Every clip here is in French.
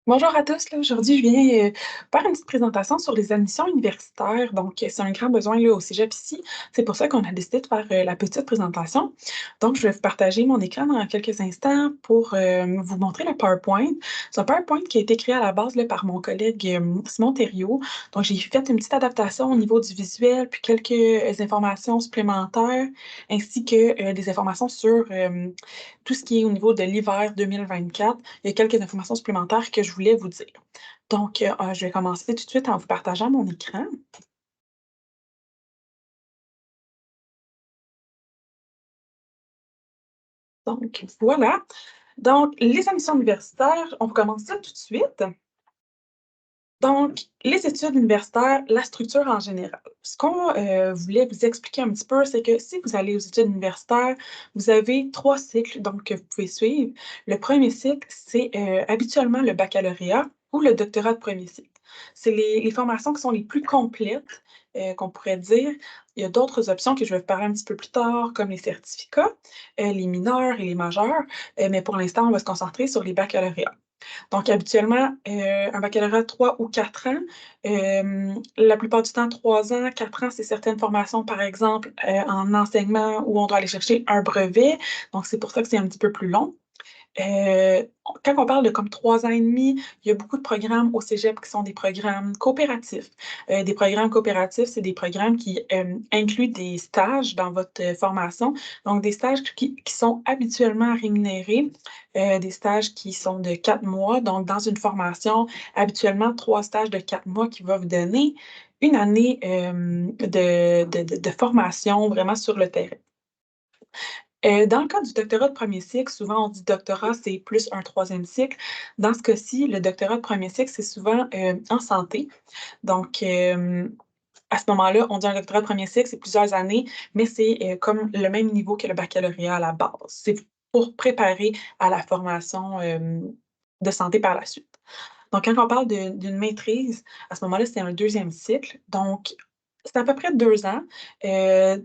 Bonjour à tous, là, aujourd'hui, je viens faire une petite présentation sur les admissions universitaires. Donc, c'est un grand besoin là, au cégep ici. C'est pour ça qu'on a décidé de faire la petite présentation. Donc, je vais vous partager mon écran dans quelques instants pour vous montrer le PowerPoint. C'est un PowerPoint qui a été créé à la base là, par mon collègue Simon Thériault. Donc, j'ai fait une petite adaptation au niveau du visuel, puis quelques informations supplémentaires, ainsi que des informations sur tout ce qui est au niveau de l'hiver 2024. Il y a quelques informations supplémentaires que je voulais vous dire. Donc, je vais commencer tout de suite en vous partageant mon écran. Donc, voilà. Donc, les admissions universitaires, on commence ça tout de suite. Donc, les études universitaires, la structure en général. Ce qu'on voulait vous expliquer un petit peu, c'est que si vous allez aux études universitaires, vous avez 3 cycles donc, que vous pouvez suivre. Le premier cycle, c'est habituellement le baccalauréat ou le doctorat de premier cycle. C'est les formations qui sont les plus complètes, qu'on pourrait dire. Il y a d'autres options que je vais vous parler un petit peu plus tard, comme les certificats, les mineurs et les majeurs, mais pour l'instant, on va se concentrer sur les baccalauréats. Donc habituellement, un baccalauréat de 3 ou 4 ans, la plupart du temps 3 ans, 4 ans, c'est certaines formations, par exemple, en enseignement où on doit aller chercher un brevet, donc c'est pour ça que c'est un petit peu plus long. Quand on parle de comme 3 ans et demi, il y a beaucoup de programmes au cégep qui sont des programmes coopératifs. Des programmes coopératifs, c'est des programmes qui, incluent des stages dans votre, formation. Donc des stages qui sont habituellement rémunérés, des stages qui sont de 4 mois. Donc dans une formation, habituellement 3 stages de 4 mois qui va vous donner une année, de formation vraiment sur le terrain. Dans le cas du doctorat de premier cycle, souvent on dit doctorat, c'est plus un troisième cycle. Dans ce cas-ci, le doctorat de premier cycle, c'est souvent, en santé. Donc, à ce moment-là, on dit un doctorat de premier cycle, c'est plusieurs années, mais c'est, comme le même niveau que le baccalauréat à la base. C'est pour préparer à la formation, de santé par la suite. Donc, quand on parle d'une maîtrise, à ce moment-là, c'est un deuxième cycle. Donc, c'est à peu près 2 ans.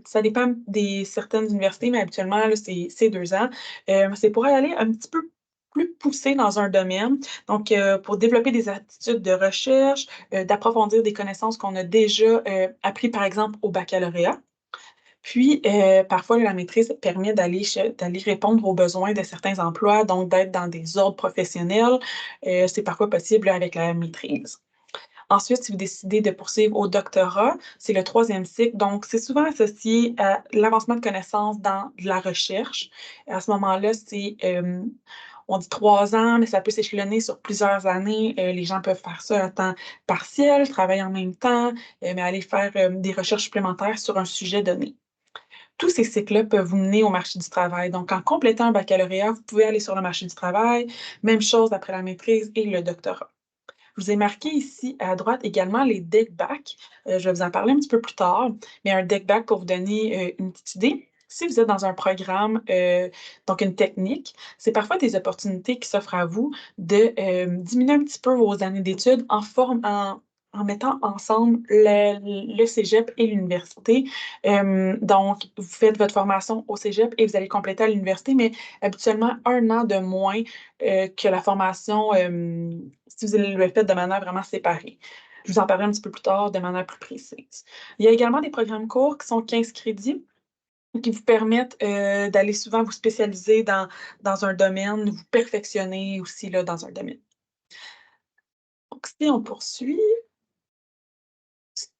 Ça dépend des certaines universités, mais habituellement, là, c'est 2 ans. C'est pour aller un petit peu plus poussé dans un domaine. Donc, pour développer des attitudes de recherche, d'approfondir des connaissances qu'on a déjà, appris, par exemple, au baccalauréat. Puis, parfois, la maîtrise permet d'aller répondre aux besoins de certains emplois, donc d'être dans des ordres professionnels. C'est parfois possible avec la maîtrise. Ensuite, si vous décidez de poursuivre au doctorat, c'est le troisième cycle, donc c'est souvent associé à l'avancement de connaissances dans de la recherche. À ce moment-là, on dit 3 ans, mais ça peut s'échelonner sur plusieurs années. Les gens peuvent faire ça à temps partiel, travailler en même temps, mais aller faire, des recherches supplémentaires sur un sujet donné. Tous ces cycles-là peuvent vous mener au marché du travail. Donc, en complétant un baccalauréat, vous pouvez aller sur le marché du travail. Même chose après la maîtrise et le doctorat. Je vous ai marqué ici à droite également les deck-back. Je vais vous en parler un petit peu plus tard, mais un deck-back pour vous donner une petite idée. Si vous êtes dans un programme, donc une technique, c'est parfois des opportunités qui s'offrent à vous de diminuer un petit peu vos années d'études en mettant ensemble le cégep et l'université. Donc, vous faites votre formation au cégep et vous allez compléter à l'université, mais habituellement 1 an de moins que la formation si vous le faites de manière vraiment séparée. Je vous en parlerai un petit peu plus tard de manière plus précise. Il y a également des programmes courts qui sont 15 crédits, qui vous permettent, d'aller souvent vous spécialiser dans un domaine, vous perfectionner aussi là, dans un domaine. Donc si on poursuit,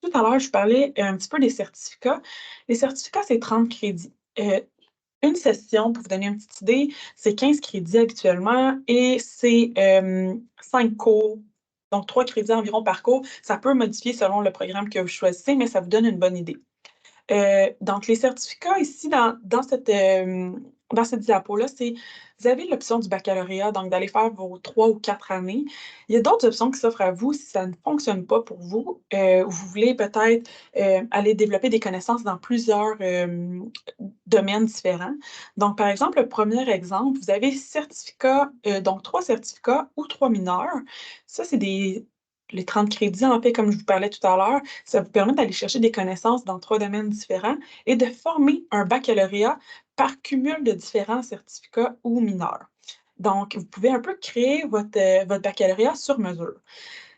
tout à l'heure, je vous parlais un petit peu des certificats. Les certificats, c'est 30 crédits. Une session, pour vous donner une petite idée, c'est 15 crédits habituellement et c'est, 5 cours, donc 3 crédits environ par cours. Ça peut modifier selon le programme que vous choisissez, mais ça vous donne une bonne idée. Donc les certificats ici dans cette diapo-là, c'est vous avez l'option du baccalauréat, donc d'aller faire vos 3 ou 4 années. Il y a d'autres options qui s'offrent à vous si ça ne fonctionne pas pour vous, ou vous voulez peut-être, aller développer des connaissances dans plusieurs, domaines différents. Donc par exemple, le premier exemple, vous avez certificat, donc 3 certificats ou 3 mineurs. Ça, c'est des les 30 crédits, en fait, comme je vous parlais tout à l'heure, ça vous permet d'aller chercher des connaissances dans 3 domaines différents et de former un baccalauréat par cumul de différents certificats ou mineurs. Donc, vous pouvez un peu créer votre baccalauréat sur mesure.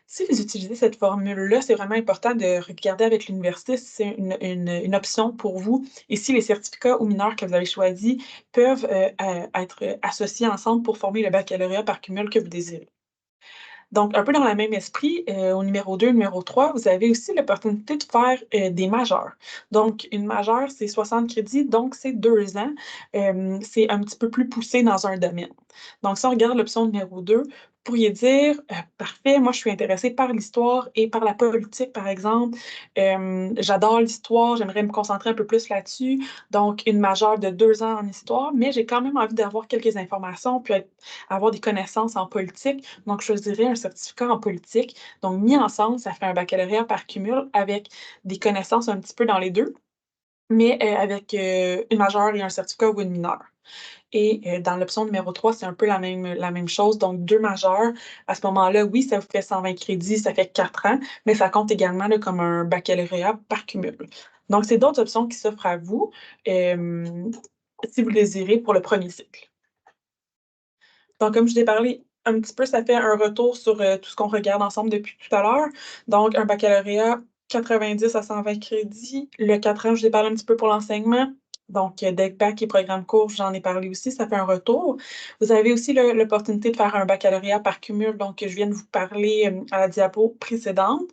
Si vous utilisez cette formule-là, c'est vraiment important de regarder avec l'université si c'est une option pour vous et si les certificats ou mineurs que vous avez choisis peuvent, être associés ensemble pour former le baccalauréat par cumul que vous désirez. Donc, un peu dans le même esprit, au numéro 2, numéro 3, vous avez aussi l'opportunité de faire, des majeurs. Donc, une majeure, c'est 60 crédits, donc c'est 2 ans. C'est un petit peu plus poussé dans un domaine. Donc, si on regarde l'option numéro 2, vous pourriez dire: «Parfait, moi je suis intéressé par l'histoire et par la politique, par exemple. J'adore l'histoire, j'aimerais me concentrer un peu plus là-dessus. Donc une majeure de 2 ans en histoire, mais j'ai quand même envie d'avoir quelques informations puis avoir des connaissances en politique. Donc, je choisirais un certificat en politique. Donc, mis ensemble, ça fait un baccalauréat par cumul avec des connaissances un petit peu dans les 2, mais avec, une majeure et un certificat ou une mineure. Et dans l'option numéro 3, c'est un peu la même chose, donc 2 majeurs. À ce moment-là, oui, ça vous fait 120 crédits, ça fait 4 ans, mais ça compte également là, comme un baccalauréat par cumul. Donc, c'est d'autres options qui s'offrent à vous, hem, si vous le désirez pour le premier cycle. Donc, comme je t'ai parlé un petit peu, ça fait un retour sur, tout ce qu'on regarde ensemble depuis tout à l'heure. Donc un baccalauréat, 90 à 120 crédits. Le 4 ans, je t'ai parlé un petit peu pour l'enseignement. Donc, DEC bac et programme court, j'en ai parlé aussi, ça fait un retour. Vous avez aussi l'opportunité de faire un baccalauréat par cumul, donc je viens de vous parler, à la diapo précédente.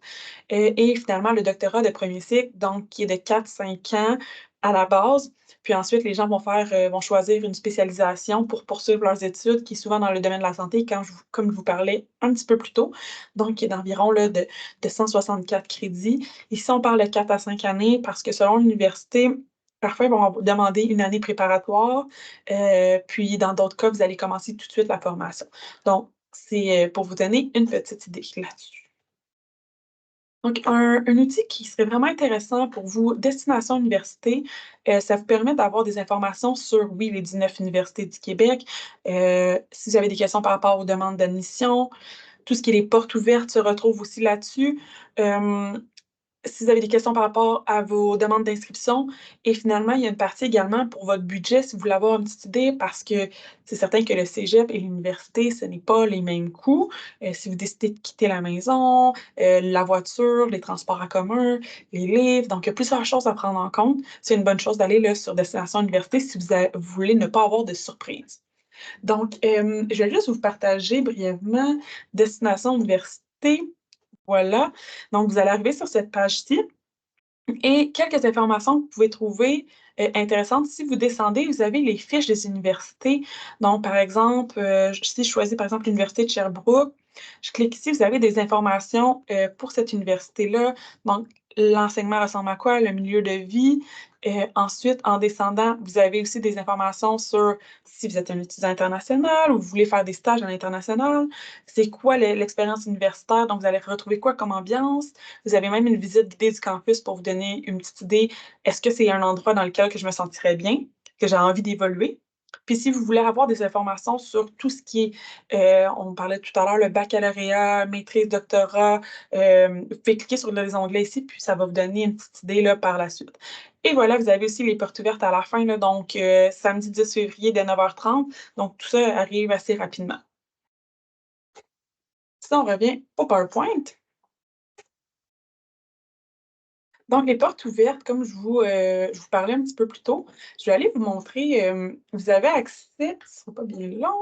Et finalement le doctorat de premier cycle, donc qui est de 4-5 ans à la base. Puis ensuite, les gens vont choisir une spécialisation pour poursuivre leurs études, qui est souvent dans le domaine de la santé, comme je vous parlais un petit peu plus tôt, donc qui est d'environ là, de 164 crédits. Ici, on parle de 4 à 5 années parce que selon l'université, parfois, ils vont demander une année préparatoire, puis dans d'autres cas, vous allez commencer tout de suite la formation. Donc, c'est, pour vous donner une petite idée là-dessus. Donc un outil qui serait vraiment intéressant pour vous, Destination Université, ça vous permet d'avoir des informations sur, oui, les 19 universités du Québec. Si vous avez des questions par rapport aux demandes d'admission, tout ce qui est les portes ouvertes se retrouve aussi là-dessus. Hem Si vous avez des questions par rapport à vos demandes d'inscription et finalement, il y a une partie également pour votre budget, si vous voulez avoir une petite idée, parce que c'est certain que le cégep et l'université, ce n'est pas les mêmes coûts. Si vous décidez de quitter la maison, la voiture, les transports en commun, les livres, donc il y a plusieurs choses à prendre en compte. C'est une bonne chose d'aller là sur Destination Université si vous voulez ne pas avoir de surprise. Donc, je vais juste vous partager brièvement Destination Université. Voilà, donc vous allez arriver sur cette page-ci et quelques informations que vous pouvez trouver, intéressantes. Si vous descendez, vous avez les fiches des universités. Donc par exemple, si je choisis par exemple l'université de Sherbrooke, je clique ici, vous avez des informations, pour cette université-là. Donc l'enseignement ressemble à quoi? Le milieu de vie. Ensuite, en descendant, vous avez aussi des informations sur si vous êtes un étudiant international ou vous voulez faire des stages à l'international. C'est quoi l'expérience universitaire? Donc vous allez retrouver quoi comme ambiance? Vous avez même une visite guidée du campus pour vous donner une petite idée. Est-ce que c'est un endroit dans lequel que je me sentirais bien, que j'ai envie d'évoluer? Puis si vous voulez avoir des informations sur tout ce qui est, on parlait tout à l'heure, le baccalauréat, maîtrise, doctorat, vous pouvez cliquer sur les onglets ici, puis ça va vous donner une petite idée là par la suite. Et voilà, vous avez aussi les portes ouvertes à la fin là, donc samedi 10 février dès 9h30. Donc tout ça arrive assez rapidement. Si on revient au PowerPoint. Donc les portes ouvertes, comme je vous parlais un petit peu plus tôt, je vais aller vous montrer, vous avez accès, ce sera pas bien long,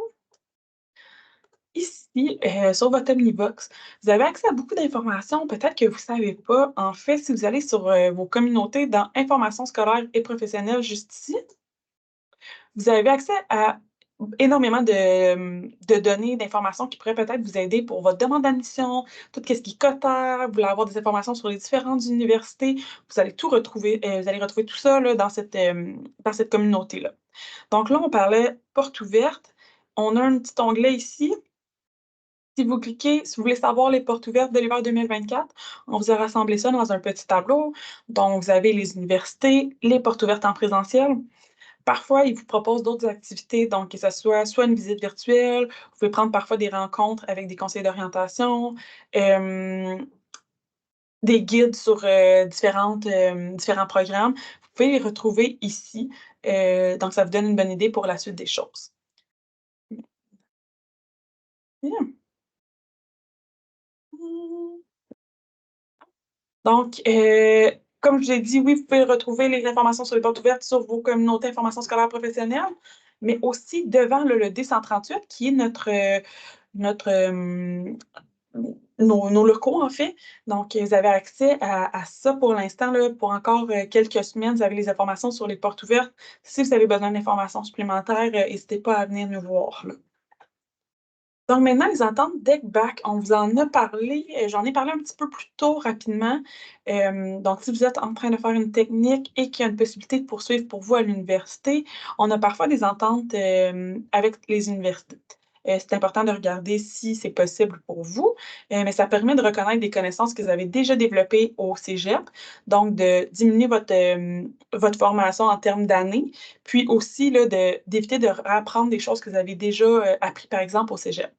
ici, sur votre Omnivox. Vous avez accès à beaucoup d'informations, peut-être que vous ne savez pas. En fait, si vous allez sur, vos communautés dans information scolaire et professionnelle juste ici, vous avez accès à énormément de données, d'informations qui pourraient peut-être vous aider pour votre demande d'admission, tout ce qui est cotère, vous voulez avoir des informations sur les différentes universités, vous allez retrouver tout ça là dans cette communauté-là. Donc là, on parlait porte ouverte. On a un petit onglet ici. Si vous voulez savoir les portes ouvertes de l'hiver 2024, on vous a rassemblé ça dans un petit tableau. Donc vous avez les universités, les portes ouvertes en présentiel. Parfois, ils vous proposent d'autres activités, donc que ça soit une visite virtuelle, vous pouvez prendre parfois des rencontres avec des conseillers d'orientation, hem, des guides sur, différents programmes. Vous pouvez les retrouver ici, donc ça vous donne une bonne idée pour la suite des choses. Mmh. Donc, comme je l'ai dit, oui, vous pouvez retrouver les informations sur les portes ouvertes sur vos communautés information scolaire professionnelle, mais aussi devant le D138 qui est notre, nos locaux, en fait. Donc, vous avez accès à ça pour l'instant, là, pour encore, quelques semaines. Vous avez les informations sur les portes ouvertes. Si vous avez besoin d'informations supplémentaires, n'hésitez pas à venir nous voir, là. Donc maintenant, les ententes deck-back, on vous en a parlé, j'en ai parlé un petit peu plus tôt rapidement. Donc si vous êtes en train de faire une technique et qu'il y a une possibilité de poursuivre pour vous à l'université, on a parfois des ententes, avec les universités. C'est important de regarder si c'est possible pour vous, mais ça permet de reconnaître des connaissances que vous avez déjà développées au cégep, donc de diminuer votre formation en termes d'années, puis aussi là d'éviter de réapprendre des choses que vous avez déjà, appris, par exemple, au cégep.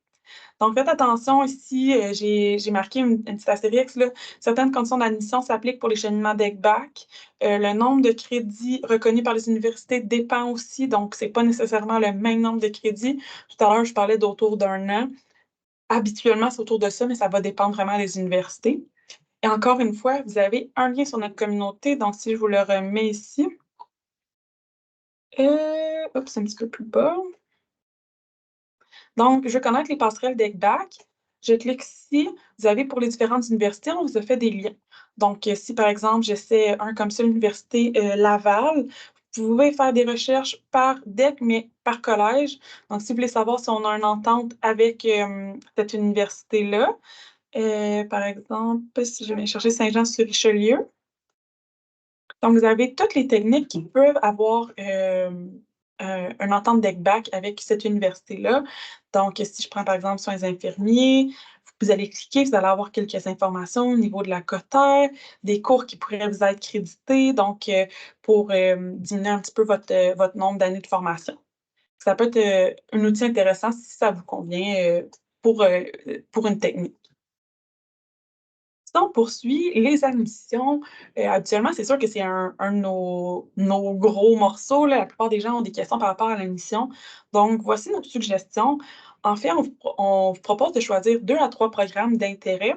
Donc faites attention ici, j'ai marqué une petite astérix là. Certaines conditions d'admission s'appliquent pour les cheminements DEC-BAC. Le nombre de crédits reconnus par les universités dépend aussi, donc c'est pas nécessairement le même nombre de crédits. Tout à l'heure, je parlais d'autour d'1 an. Habituellement, c'est autour de ça, mais ça va dépendre vraiment des universités. Et encore une fois, vous avez un lien sur notre communauté, donc si je vous le remets ici, hop, c'est un petit peu plus bas. Donc, je veux connaître les passerelles d'ECBAC. Je clique ici. Vous avez pour les différentes universités, on vous a fait des liens. Donc, si par exemple, j'essaie un comme ça, l'université Laval, vous pouvez faire des recherches par DEC, mais par collège. Donc, si vous voulez savoir si on a une entente avec cette université-là, par exemple, si je vais chercher Saint-Jean-sur-Richelieu, donc, vous avez toutes les techniques qui peuvent avoir, une entente d'ECBAC avec cette université-là. Donc, si je prends par exemple soins infirmiers, vous allez cliquer, vous allez avoir quelques informations au niveau de la quotaire, des cours qui pourraient vous être crédités, donc pour, diminuer un petit peu votre nombre d'années de formation. Ça peut être, un outil intéressant si ça vous convient, pour une technique. Si on poursuit, les admissions, habituellement, c'est sûr que c'est un de nos gros morceaux, là. La plupart des gens ont des questions par rapport à l'admission. Donc voici notre suggestion. En fait, on vous propose de choisir 2 à 3 programmes d'intérêt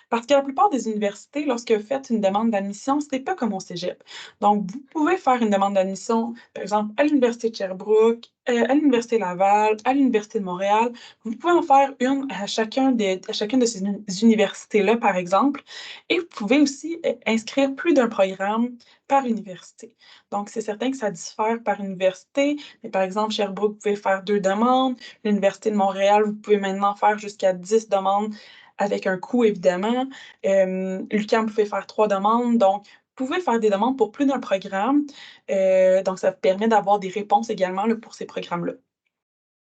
parce que la plupart des universités, lorsque vous faites une demande d'admission, c'est pas comme au cégep. Donc vous pouvez faire une demande d'admission, par exemple, à l'université de Sherbrooke, à l'université Laval, à l'université de Montréal. Vous pouvez en faire une à chacune de ces universités-là, par exemple, et vous pouvez aussi inscrire plus d'un programme par université. Donc, c'est certain que ça diffère par université, mais par exemple, Sherbrooke, vous pouvez faire 2 demandes. L'Université de Montréal, vous pouvez maintenant faire jusqu'à 10 demandes avec un coût, évidemment. l'UQAM, vous pouvez faire 3 demandes. Donc, vous pouvez faire des demandes pour plus d'un programme. Donc, ça vous permet d'avoir des réponses également là, pour ces programmes-là.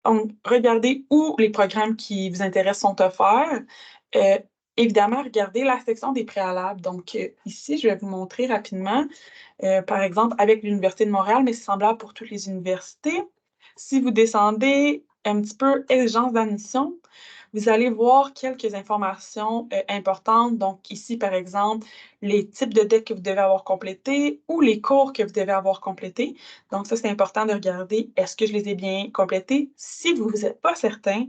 Donc, regardez où les programmes qui vous intéressent sont offerts. Heu, Évidemment, regardez la section des préalables. Donc, ici, je vais vous montrer rapidement, par exemple, avec l'Université de Montréal, mais c'est semblable pour toutes les universités. Si vous descendez un petit peu exigences d'admission, vous allez voir quelques informations, importantes. Donc ici, par exemple, les types de dettes que vous devez avoir complétés ou les cours que vous devez avoir complétés. Donc ça, c'est important de regarder, est-ce que je les ai bien complétés? Si vous êtes pas certain,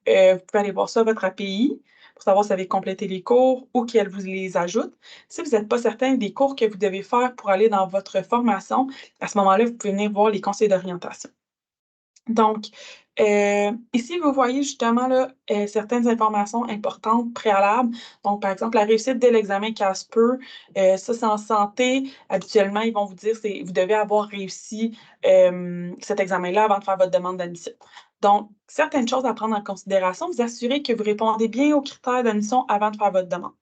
vous pouvez aller voir ça à votre API pour savoir si vous avez complété les cours ou qu'elle vous les ajoute. Si vous êtes pas certain des cours que vous devez faire pour aller dans votre formation, à ce moment-là, vous pouvez venir voir les conseils d'orientation. Donc, ici, vous voyez justement là, certaines informations importantes préalables. Donc, par exemple, la réussite de l'examen CASPER, ça, c'est en santé. Habituellement, ils vont vous dire, c'est vous devez avoir réussi, cet examen-là avant de faire votre demande d'admission. Donc, certaines choses à prendre en considération, vous assurez que vous répondez bien aux critères d'admission avant de faire votre demande.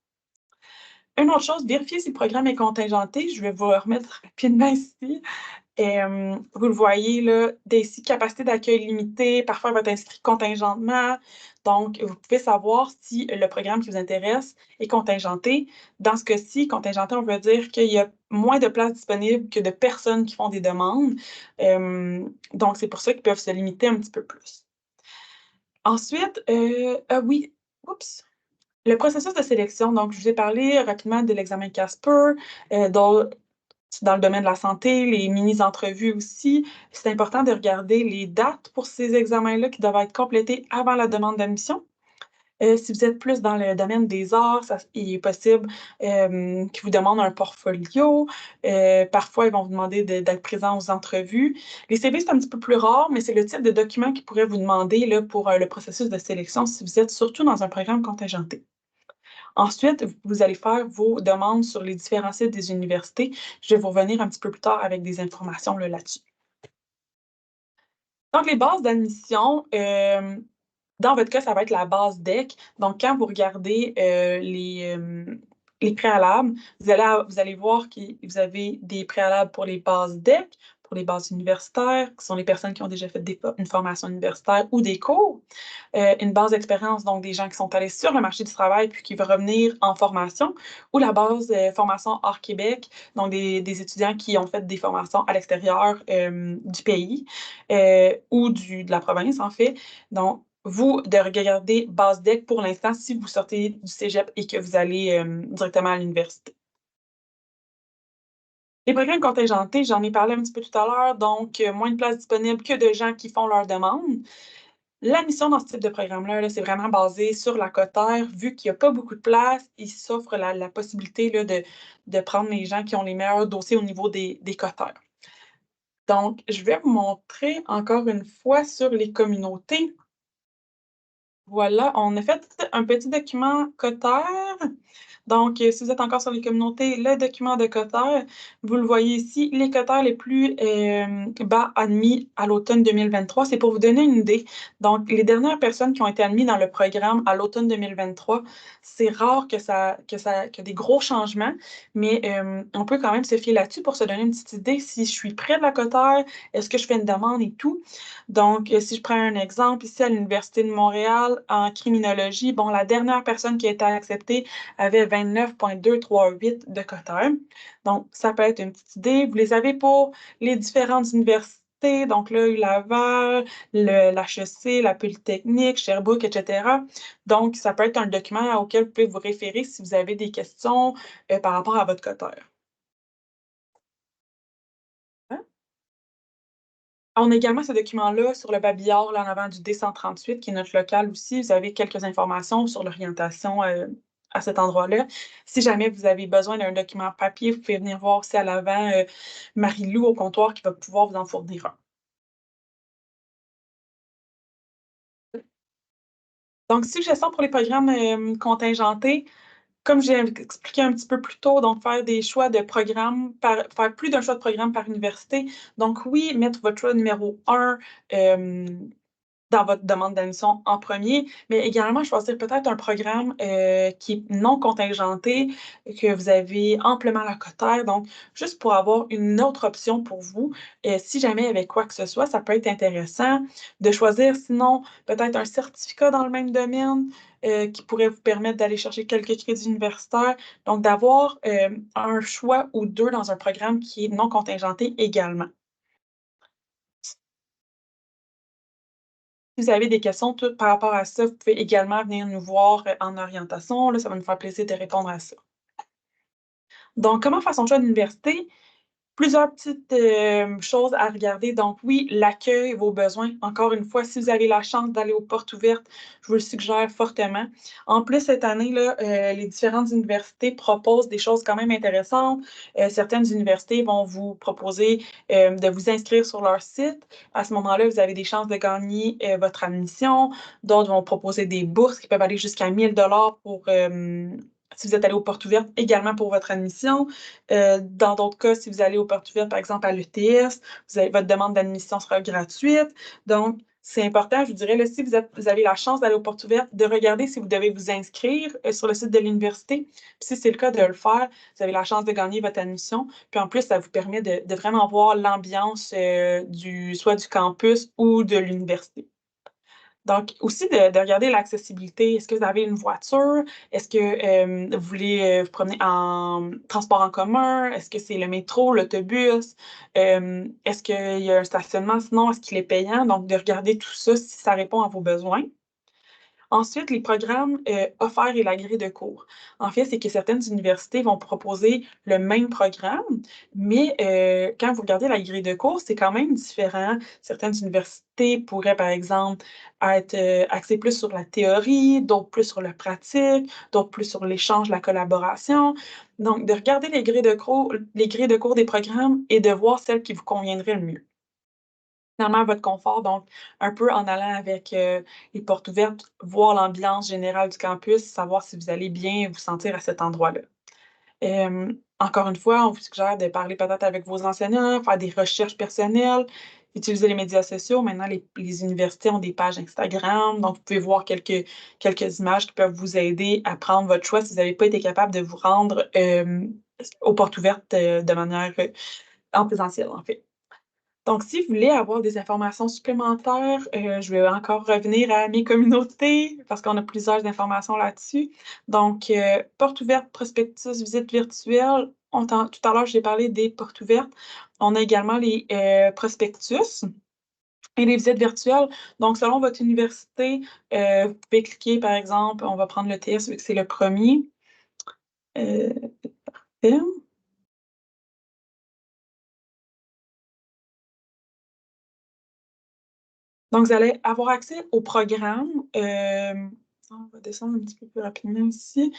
Une autre chose, vérifiez si le programme est contingenté. Je vais vous le remettre rapidement ici. Vous le voyez là, des capacité d'accueil limitée, parfois va être inscrit contingentement. Donc, vous pouvez savoir si le programme qui vous intéresse est contingenté. Dans ce cas-ci, contingenté, on veut dire qu'il y a moins de places disponibles que de personnes qui font des demandes. Donc, c'est pour ça qu'ils peuvent se limiter un petit peu plus. Ensuite, ah oui, oups! Le processus de sélection, donc je vous ai parlé rapidement de l'examen Casper, dans le domaine de la santé, les mini-entrevues aussi. C'est important de regarder les dates pour ces examens-là qui doivent être complétés avant la demande d'admission. Si vous êtes plus dans le domaine des arts, il est possible, qu'ils vous demandent un portfolio. Parfois, ils vont vous demander d'être présent aux entrevues. Les CV, c'est un petit peu plus rare, mais c'est le type de document qu'ils pourraient vous demander là, pour, le processus de sélection si vous êtes surtout dans un programme contingenté. Ensuite, vous allez faire vos demandes sur les différents sites des universités. Je vais vous revenir un petit peu plus tard avec des informations là, là-dessus. Donc les bases d'admission, dans votre cas, ça va être la base DEC. Donc quand vous regardez, les préalables, vous allez voir que vous avez des préalables pour les bases DEC, pour les bases universitaires, qui sont les personnes qui ont déjà fait une formation universitaire ou des cours. Une base d'expérience, donc des gens qui sont allés sur le marché du travail puis qui veulent revenir en formation, ou la base, formation hors Québec, donc des étudiants qui ont fait des formations à l'extérieur, du pays, ou de la province, en fait. Donc, vous, de regarder base DEC pour l'instant si vous sortez du cégep et que vous allez, directement à l'université. Les programmes contingentés, j'en ai parlé un petit peu tout à l'heure, donc moins de places disponibles que de gens qui font leur demande. La mission dans ce type de programme-là, là, c'est vraiment basé sur la cotère. Vu qu'il y a pas beaucoup de place, il s'offre la possibilité là, de prendre les gens qui ont les meilleurs dossiers au niveau des cotères. Donc, je vais vous montrer encore une fois sur les communautés. Voilà, on a fait un petit document cotère. Donc, si vous êtes encore sur les communautés, le document de quotaire, vous le voyez ici, les quotaires les plus bas admis à l'automne 2023, c'est pour vous donner une idée. Donc, les dernières personnes qui ont été admises dans le programme à l'automne 2023, c'est rare que des gros changements, mais on peut quand même se fier là-dessus pour se donner une petite idée si je suis près de la quotaire, est-ce que je fais une demande et tout. Donc, si je prends un exemple ici à l'Université de Montréal en criminologie, bon, la dernière personne qui a été acceptée avait 29,238 de quota. Donc, ça peut être une petite idée. Vous les avez pour les différentes universités, donc là, Laval, l'HEC, la Polytechnique, Sherbrooke, etc. Donc, ça peut être un document auquel vous pouvez vous référer si vous avez des questions par rapport à votre quota. Hein? On a également ce document-là sur le babillard, là, en avant du D138, qui est notre local aussi. Vous avez quelques informations sur l'orientation, à cet endroit-là. Si jamais vous avez besoin d'un document papier, vous pouvez venir voir aussi à l'avant, Marie-Lou au comptoir qui va pouvoir vous en fournir un. Donc, suggestion pour les programmes, contingentés, comme j'ai expliqué un petit peu plus tôt, donc faire des choix de programmes faire plus d'un choix de programme par université. Donc oui, mettre votre choix numéro 1, dans votre demande d'admission en premier, mais également choisir peut-être un programme, qui est non contingenté, que vous avez amplement la cotère, donc juste pour avoir une autre option pour vous, si jamais il y avait quoi que ce soit, ça peut être intéressant de choisir sinon peut-être un certificat dans le même domaine, qui pourrait vous permettre d'aller chercher quelques crédits universitaires, donc d'avoir, un choix ou 2 dans un programme qui est non contingenté également. Si vous avez des questions tout par rapport à ça, vous pouvez également venir nous voir, en orientation, là, ça va nous faire plaisir de répondre à ça. Donc, comment faire son choix d'université? Plusieurs petites, choses à regarder. Donc oui, l'accueil, vos besoins. Encore une fois, si vous avez la chance d'aller aux portes ouvertes, je vous le suggère fortement. En plus, cette année là, les différentes universités proposent des choses quand même intéressantes. Certaines universités vont vous proposer, de vous inscrire sur leur site. À ce moment-là, vous avez des chances de gagner, votre admission. D'autres vont proposer des bourses qui peuvent aller jusqu'à 1 000 $ pour, si vous êtes allé aux portes ouvertes, également pour votre admission. Dans d'autres cas, si vous allez aux portes ouvertes, par exemple à l'ETS, votre demande d'admission sera gratuite. Donc, c'est important, je vous dirais, là, si vous avez la chance d'aller aux portes ouvertes, de regarder si vous devez vous inscrire sur le site de l'université. Puis si c'est le cas, de le faire. Vous avez la chance de gagner votre admission. Puis en plus, ça vous permet de vraiment voir l'ambiance soit du campus ou de l'université. Donc, aussi de regarder l'accessibilité. Est-ce que vous avez une voiture? Est-ce que vous voulez vous promener en transport en commun? Est-ce que c'est le métro, l'autobus? Est-ce qu'il y a un stationnement? Sinon, est-ce qu'il est payant? Donc, de regarder tout ça si ça répond à vos besoins. Ensuite, les programmes, offerts et la grille de cours. En fait, c'est que certaines universités vont proposer le même programme, mais quand vous regardez la grille de cours, c'est quand même différent. Certaines universités pourraient, par exemple, être, axées plus sur la théorie, d'autres plus sur la pratique, d'autres plus sur l'échange, la collaboration. Donc de regarder les grilles de cours des programmes et de voir celle qui vous conviendrait le mieux. Finalement, à votre confort, donc un peu en allant avec, les portes ouvertes, voir l'ambiance générale du campus, savoir si vous allez bien vous sentir à cet endroit-là. Encore une fois, on vous suggère de parler peut-être avec vos enseignants, faire des recherches personnelles, utiliser les médias sociaux. Maintenant, les universités ont des pages Instagram, donc vous pouvez voir quelques images qui peuvent vous aider à prendre votre choix si vous n'avez pas été capable de vous rendre, aux portes ouvertes, de manière, en présentiel, en fait. Donc, si vous voulez avoir des informations supplémentaires, je vais encore revenir à mes communautés parce qu'on a plusieurs informations là-dessus. Donc, portes ouvertes, prospectus, visites virtuelles. Tout à l'heure, j'ai parlé des portes ouvertes. On a également les, prospectus et les visites virtuelles. Donc, selon votre université, vous pouvez cliquer, par exemple, on va prendre le TS vu que c'est le premier. Er Donc, vous allez avoir accès au programme, on va descendre un petit peu plus rapidement ici.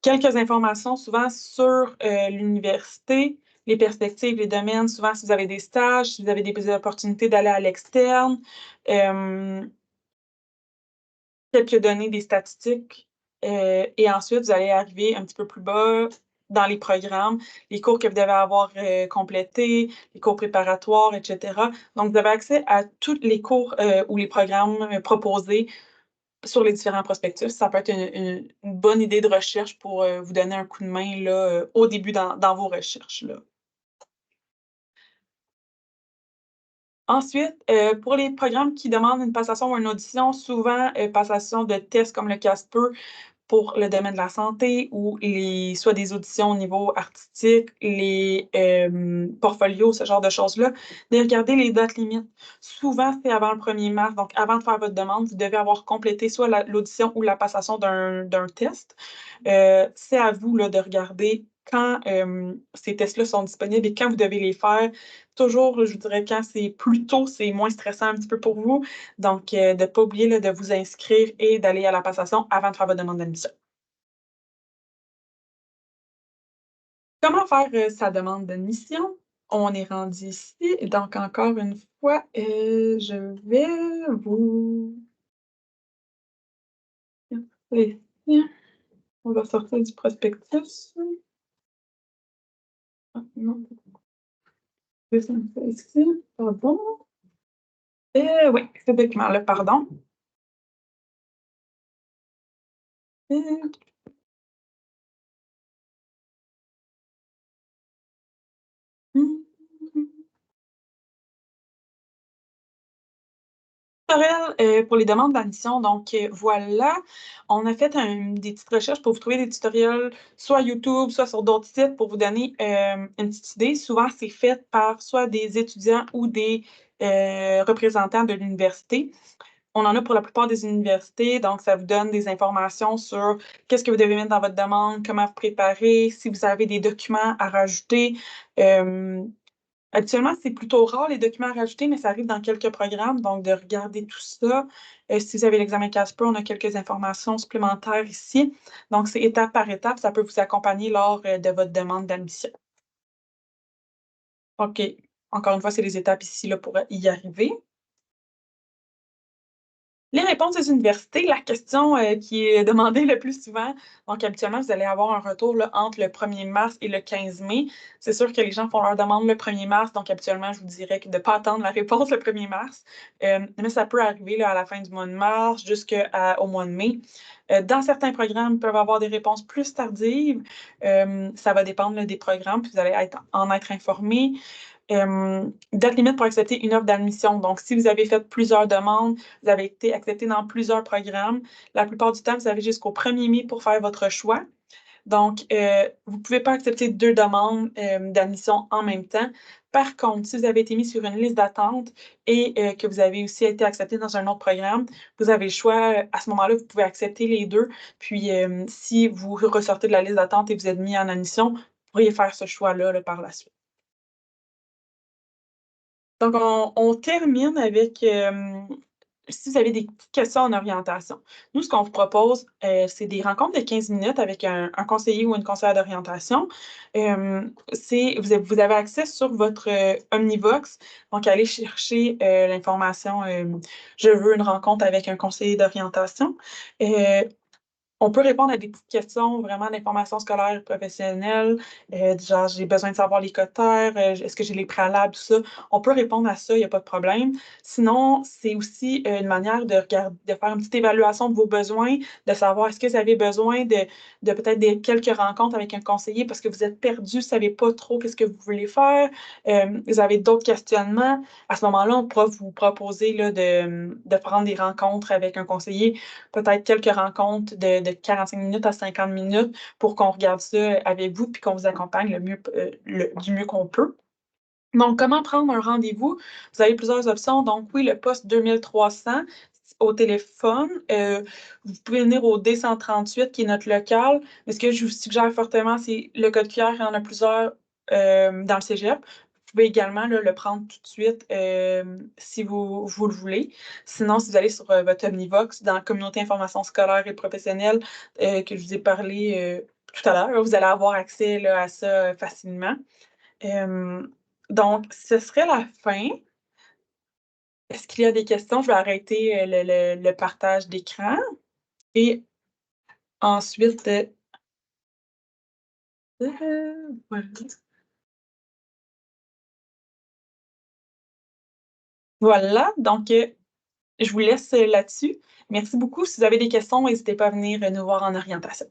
Quelques informations souvent sur, l'université, les perspectives, les domaines, souvent si vous avez des stages, si vous avez des opportunités d'aller à l'externe, hem, quelques données, des statistiques, et ensuite vous allez arriver un petit peu plus bas dans les programmes, les cours que vous devez avoir, complétés, les cours préparatoires et cetera. Donc vous avez accès à tous les cours, ou les programmes, proposés sur les différents prospectus. Ça peut être une bonne idée de recherche pour, vous donner un coup de main là, au début dans vos recherches là. Ensuite, pour les programmes qui demandent une passation ou une audition, souvent, passation de tests comme le CASPER pour le domaine de la santé ou soit des auditions au niveau artistique, les, portfolios, ce genre de choses-là, de regarder les dates limites. Souvent, c'est avant le 1er mars, donc avant de faire votre demande, vous devez avoir complété soit l'audition ou la passation d'un test. C'est à vous, là, de regarder quand, ces tests-là sont disponibles et quand vous devez les faire. Toujours, je vous dirais, quand c'est plus tôt, c'est moins stressant un petit peu pour vous. Donc, de ne pas oublier, là, de vous inscrire et d'aller à la passation avant de faire votre demande d'admission. Comment faire, sa demande d'admission? On est rendu ici, donc encore une fois, je vais vous ici. On va sortir du prospectus. Ah non, descendre ça ici, pardon. Oui, ce document-là, pardon. Heu, mmh. Tutoriel, pour les demandes d'admission, donc voilà, on a fait des petites recherches pour vous trouver des tutoriels, soit YouTube, soit sur d'autres sites pour vous donner, une petite idée. Souvent, c'est fait par soit des étudiants ou des, représentants de l'université. On en a pour la plupart des universités, donc ça vous donne des informations sur qu'est-ce que vous devez mettre dans votre demande, comment vous préparer, si vous avez des documents à rajouter, hem Actuellement, c'est plutôt rare les documents à rajouter, mais ça arrive dans quelques programmes, donc de regarder tout ça. Si vous avez l'examen CASPER, on a quelques informations supplémentaires ici. Donc c'est étape par étape, ça peut vous accompagner lors, de votre demande d'admission. OK. Encore une fois, c'est les étapes ici là pour, y arriver. Les réponses des universités, la question, qui est demandée le plus souvent, donc habituellement, vous allez avoir un retour là, entre le 1er mars et le 15 mai. C'est sûr que les gens font leur demande le 1er mars, donc habituellement, je vous dirais que de ne pas attendre la réponse le 1er mars. Mais ça peut arriver là, à la fin du mois de mars jusqu'au mois de mai. Dans certains programmes, ils peuvent avoir des réponses plus tardives. Ça va dépendre là, des programmes, puis vous allez en être informé. Date limite pour accepter une offre d'admission. Donc, si vous avez fait plusieurs demandes, vous avez été accepté dans plusieurs programmes, la plupart du temps, vous avez jusqu'au 1er mai pour faire votre choix. Donc, vous ne pouvez pas accepter 2 demandes, d'admission en même temps. Par contre, si vous avez été mis sur une liste d'attente et que vous avez aussi été accepté dans un autre programme, vous avez le choix, à ce moment-là, vous pouvez accepter les 2. Puis, si vous ressortez de la liste d'attente et vous êtes mis en admission, vous pourriez faire ce choix-là, là, par la suite. Donc on termine avec, si vous avez des petites questions en orientation. Nous, ce qu'on vous propose, c'est des rencontres de 15 minutes avec un conseiller ou une conseillère d'orientation. Vous avez accès sur votre, Omnivox, donc allez chercher, l'information, «Je veux une rencontre avec un conseiller d'orientation». On peut répondre à des petites questions vraiment d'information scolaire et professionnelle, du genre: «J'ai besoin de savoir les cotères, est-ce que j'ai les préalables?» tout ça. On peut répondre à ça, il y a pas de problème. Sinon, c'est aussi, une manière de faire une petite évaluation de vos besoins, de savoir est-ce que vous avez besoin de peut-être des quelques rencontres avec un conseiller parce que vous êtes perdu, vous savez pas trop qu'est-ce que vous voulez faire, vous avez d'autres questionnements. À ce moment-là, on pourra vous proposer là de prendre des rencontres avec un conseiller, peut-être quelques rencontres de 45 minutes à 50 minutes pour qu'on regarde ça avec vous puis qu'on vous accompagne du mieux qu'on peut. Donc, comment prendre un rendez-vous? Vous avez plusieurs options. Donc, oui, le poste 2300 au téléphone. Vous pouvez venir au D138 qui est notre local. Mais ce que je vous suggère fortement, c'est le code QR, il y en a plusieurs dans le cégep. Vous pouvez également là, le prendre tout de suite si vous le voulez. Sinon, si vous allez sur votre Omnivox, dans la communauté information scolaire et professionnelle que je vous ai parlé tout à l'heure, vous allez avoir accès là, à ça facilement. Hem, donc ce serait la fin. Est-ce qu'il y a des questions? Je vais arrêter, le partage d'écran et ensuite, voilà. Voilà, donc je vous laisse, là-dessus. Merci beaucoup. Si vous avez des questions, n'hésitez pas à venir, nous voir en orientation.